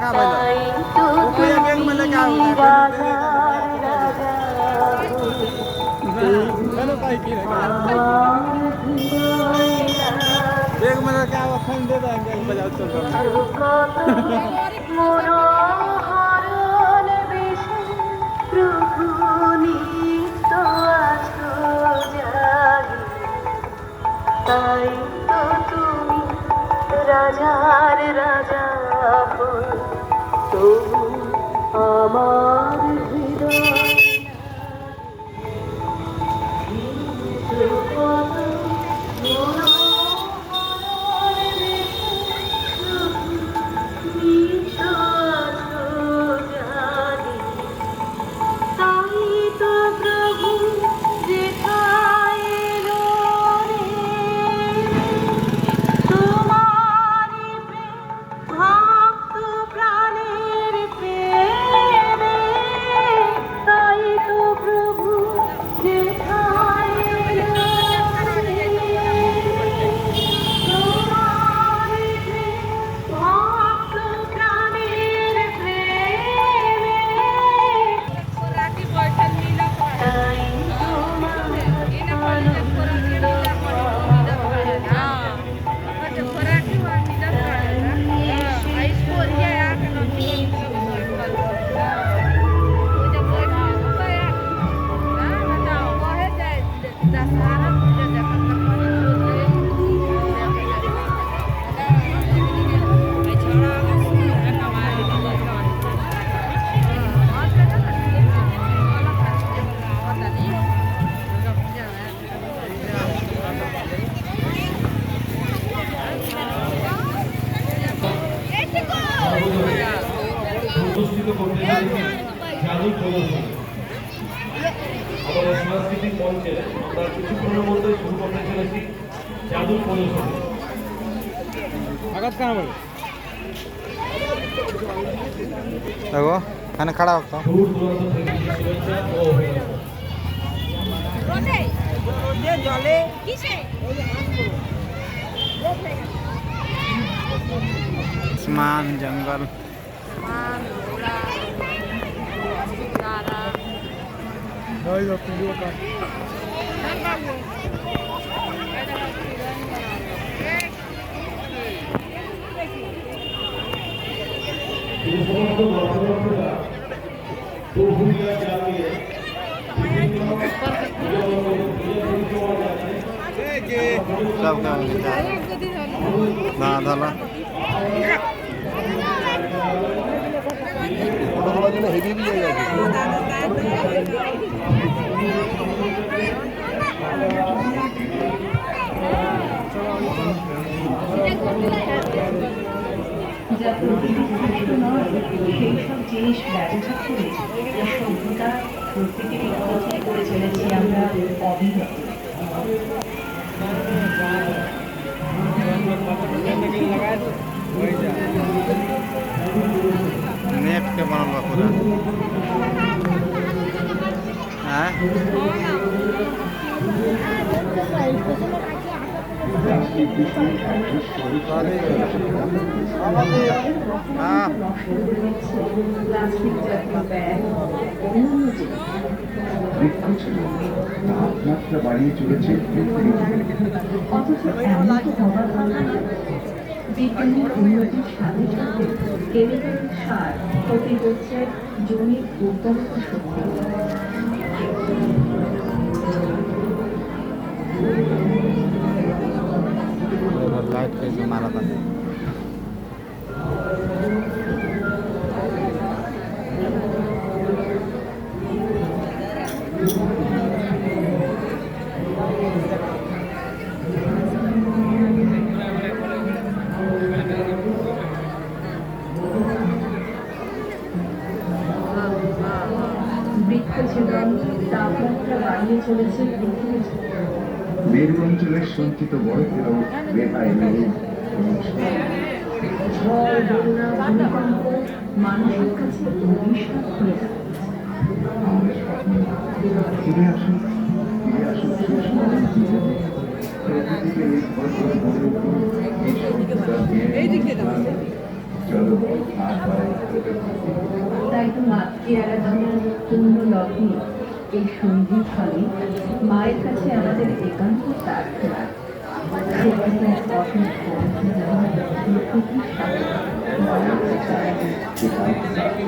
তাই তো তুমি রাজার রাজা আমার হৃদয় আরো কত মনোহরণ বেশে প্রভু নিত্য আছো জাগি তাই তো তুমি রাজার রাজা হই তবু আমার হৃদয় জাদু প্রদর্শনী আমাদের সাংস্কৃতিক মঞ্চে আমরা কিছুক্ষণের মধ্যে শুরু করতে চলেছি জাদু প্রদর্শনী। দেখো এখানে খাড়া হতো দূর দূরান্ত থেকে শুভেচ্ছা ও आसमान जंगल सब ना धाला हेवी भी है যা প্রকৃতিদৃষ্ট নয় সেই সব জিনিস ব্যবহার করে সভ্যতা প্রকৃতির রক্ষা করে চলেছি আমরা অবিরত। नेट के बनल बा पूरा हाँ তাপমাত্রা বাড়িয়ে চলেছে বিজ্ঞানের উন্নতির সাথে সাথে কেমিক্যাল সার ক্ষতি করছে জমির উর্বরতা শক্তি। लाइट कैसे मारा था বৃক্ষছেদন তাপমাত্রা বাড়িয়ে চলেছে পৃথিবীর মেরু অঞ্চলের সঞ্চিত বরফেরও রেহাই নেই ঝড় বন্যা ভূমিকম্প মানুষের কাছে অভিশাপ হয়ে যাচ্ছে। আমাদের স্বপ্ন ফিরে আসুন শেষ মনের জীবনে প্রকৃতিকে নির্ভর করে গড়ে উঠুন এই সভ্যতা জনবল আর পারে হতে থাকে। তাই তো মাতৃ আরাধনার পূর্ণ লগ্নে এই সন্ধির ফলে মায়ের কাছে আমাদের একান্ত প্রার্থনা সত্যিকার অসংখ্য প্রতিষ্ঠা